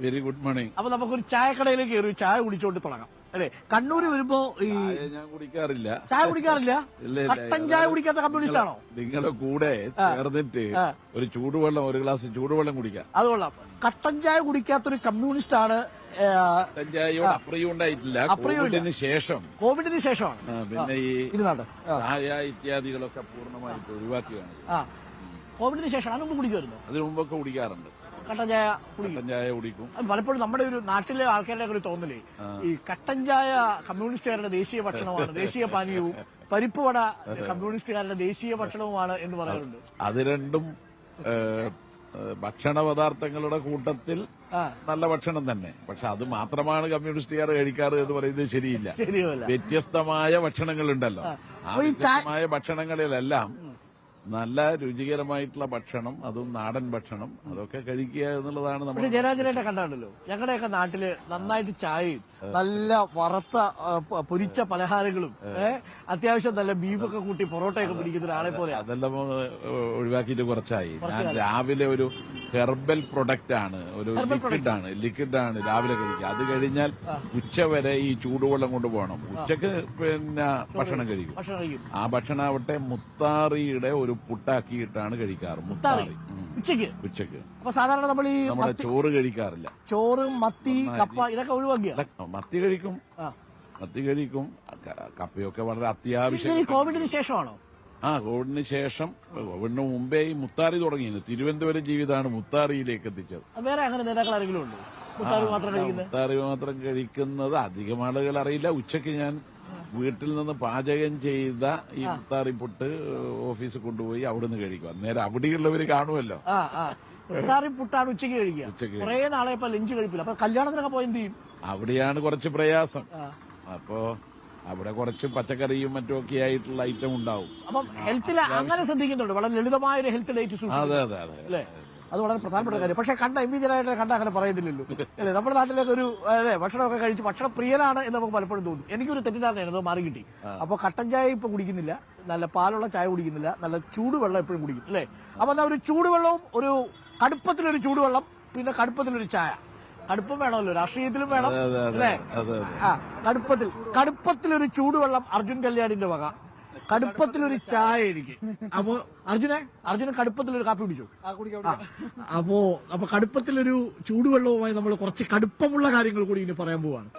Very good morning. അപ്പൊ നമുക്കൊരു ചായക്കടയിലേക്ക് കയറി ചായ കുടിച്ചോണ്ട് തുടങ്ങാം അല്ലെ? കണ്ണൂര് വരുമ്പോ ഈ ഞാൻ കുടിക്കാറില്ല. ചായ കുടിക്കാറില്ല. ഇല്ല. കട്ടൻ ചായ കുടിക്കാത്ത കമ്മ്യൂണിസ്റ്റ് ആണോ? നിങ്ങളുടെ കൂടെ ചേർന്നിട്ട് ഒരു ചൂടുവെള്ളം, ഒരു ഗ്ലാസ് ചൂടുവെള്ളം കുടിക്കാം. അത് കൊള്ളാം. കട്ടൻ ചായ കുടിക്കാത്തൊരു കമ്മ്യൂണിസ്റ്റ് ആണ്. കട്ടൻ ചായയോട് അപ്രിയം ഉണ്ടായിട്ടില്ല. കോവിഡിന് ശേഷമാണ് പിന്നെ ഈ ഇരുന്നാണ്ട് ചായ ഇത്യാദികളൊക്കെ പൂർണ്ണമായിട്ട് ഒഴിവാക്കുകയാണ്. കോവിഡിന് ശേഷം അതിന് മുമ്പ് കുടിക്കുമായിരുന്നു. അതിനു മുമ്പൊക്കെ കുടിക്കാറുണ്ട്. കട്ടൻ ചായ കുടിക്കും. പലപ്പോഴും നമ്മുടെ ഒരു നാട്ടിലെ ആൾക്കാരുടെ ഒരു തോന്നലേ ഈ കട്ടൻ ചായ കമ്മ്യൂണിസ്റ്റുകാരുടെ ദേശീയ ഭക്ഷണമാണ്, ദേശീയ പാനീയവും പരിപ്പ് വട കമ്മ്യൂണിസ്റ്റുകാരുടെ ദേശീയ ഭക്ഷണവുമാണ് എന്ന് പറയാറുണ്ട്. അത് രണ്ടും ഭക്ഷണ പദാർത്ഥങ്ങളുടെ കൂട്ടത്തിൽ നല്ല ഭക്ഷണം തന്നെ. പക്ഷെ അത് മാത്രമാണ് കമ്മ്യൂണിസ്റ്റുകാർ കഴിക്കാറ് എന്ന് പറയുന്നത് ശരിയില്ല. വ്യത്യസ്തമായ ഭക്ഷണങ്ങളുണ്ടല്ലോ. ആ വ്യത്യസ്തമായ ഭക്ഷണങ്ങളിലെല്ലാം നല്ല രുചികരമായിട്ടുള്ള ഭക്ഷണം, അതും നാടൻ ഭക്ഷണം, അതൊക്കെ കഴിക്കുക എന്നുള്ളതാണ് നമ്മൾ. ജയരാജനായിട്ട് കണ്ടാണല്ലോ, ഞങ്ങളുടെയൊക്കെ നാട്ടില് നന്നായിട്ട് ചായയും നല്ല വറുത്ത പൊരിച്ച പലഹാരങ്ങളും അത്യാവശ്യം നല്ല ബീഫൊക്കെ കൂട്ടി പൊറോട്ടയൊക്കെ പിടിക്കുന്ന ഒരാളെ പോലെ. അതെല്ലാം ഒഴിവാക്കിയിട്ട് കുറച്ചായി. ഞാൻ രാവിലെ ഒരു ഹെർബൽ പ്രൊഡക്റ്റ് ആണ്, ഒരു ലിക്വിഡാണ് രാവിലെ കഴിക്കുക. അത് കഴിഞ്ഞാൽ ഉച്ചവരെ ഈ ചൂടുവെള്ളം കൊണ്ടുപോകണം. ഉച്ചക്ക് പിന്നെ ഭക്ഷണം കഴിക്കും. ആ ഭക്ഷണം ആവട്ടെ മുത്താറിയുടെ ഒരു പുട്ടാക്കിയിട്ടാണ് കഴിക്കാറ്. മുത്താറി ഉച്ചക്ക്. അപ്പൊ സാധാരണ നമ്മൾ ഈ നമ്മുടെ ചോറ് കഴിക്കാറില്ല. ചോറ്, മത്തി, കപ്പ ഇതൊക്കെ ഒഴിവാക്കിയ. മത്തി കഴിക്കും. കപ്പയൊക്കെ വളരെ അത്യാവശ്യം. കോവിഡിന് ശേഷമാണോ? കോവിഡിന് ശേഷം. കോവിഡിന് മുമ്പേ ഈ മുത്താറി തുടങ്ങിയത്. തിരുവനന്തപുരം ജീവിതമാണ് മുത്താറിയിലേക്ക് എത്തിച്ചത്. വേറെ അങ്ങനെ നേതാക്കൾ ആരെങ്കിലും ഉണ്ടോ മുത്താറി മാത്രം കഴിക്കുന്നത്? അധികം ആളുകൾ അറിയില്ല. ഉച്ചയ്ക്ക് ഞാൻ വീട്ടിൽ നിന്ന് പാചകം ചെയ്ത ഈ മുത്താറി പുട്ട് ഓഫീസിൽ കൊണ്ടുപോയി അവിടുന്ന് കഴിക്കും. അന്നേരം അവിടെയുള്ളവര് കാണുമല്ലോ. മുത്താറി പുട്ടാണ് ഉച്ചയ്ക്ക് കഴിക്കുക. കുറെ നാളെ ഇപ്പൊ ലഞ്ച് കഴിപ്പില്ല. അപ്പൊ കല്യാണത്തിനൊക്കെ പോയി എന്ത് ചെയ്യും? അവിടെയാണ് കുറച്ച് പ്രയാസം. അപ്പോ അവിടെ കുറച്ച് പച്ചക്കറിയും മറ്റുമൊക്കെ ആയിട്ടുള്ള ഐറ്റം ഉണ്ടാവും. അപ്പം ഹെൽത്തിൽ അങ്ങനെ ശ്രദ്ധിക്കുന്നുണ്ട്. വളരെ ലളിതമായ ഒരു ഹെൽത്ത് ഡേറ്റ്. അതെ. അല്ലേ? അത് വളരെ പ്രധാനപ്പെട്ട കാര്യം. പക്ഷെ എം വി ജയരാജനെ കണ്ട അങ്ങനെ പറയുന്നില്ലല്ലോ അല്ലേ? നമ്മുടെ നാട്ടിലേക്ക് ഒരു ഭക്ഷണമൊക്കെ കഴിച്ച് ഭക്ഷണപ്രിയനാണ് എന്ന് നമുക്ക് പലപ്പോഴും തോന്നും. എനിക്കൊരു തെറ്റിദ്ധാരണയാണ് മാറി കിട്ടി. അപ്പൊ കട്ടൻ ചായ ഇപ്പൊ കുടിക്കുന്നില്ല, നല്ല പാലുള്ള ചായ കുടിക്കുന്നില്ല, നല്ല ചൂടുവെള്ളം എപ്പോഴും കുടിക്കും അല്ലേ? അപ്പൊ എന്നാ ഒരു ചൂടുവെള്ളവും, ഒരു കടുപ്പത്തിലൊരു ചൂടുവെള്ളം, പിന്നെ കടുപ്പത്തിലൊരു ചായ. കടുപ്പം വേണമല്ലോ, രാഷ്ട്രീയത്തിലും വേണം അല്ലേ? കടുപ്പത്തിലൊരു ചൂടുവെള്ളം അർജുൻ കല്യാണിന്റെ വക, കടുപ്പത്തിലൊരു ചായ എനിക്ക്. അപ്പൊ അർജുന കടുപ്പത്തിലൊരു കാപ്പി കുടിച്ചു. അപ്പൊ കടുപ്പത്തിലൊരു ചൂടുവെള്ളവുമായി നമ്മൾ കുറച്ച് കടുപ്പമുള്ള കാര്യങ്ങൾ കൂടി ഇനി പറയാൻ പോവാണ്.